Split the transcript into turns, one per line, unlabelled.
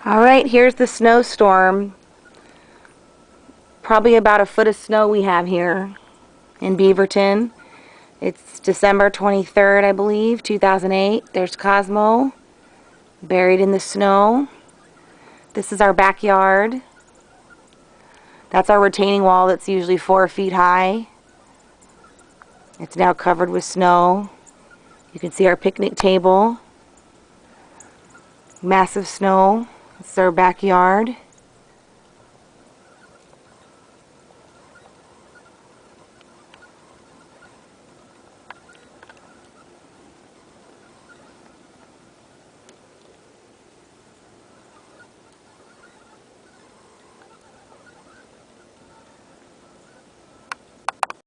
Alright, here's the snowstorm. Probably about a foot of snow we have here in Beaverton. It's December 23rd, I believe, 2008. There's Cosmo, buried in the snow. This is our backyard. That's our retaining wall that's usually 4 feet high. It's now covered with snow. You can see our picnic table. Massive snow. It's our backyard.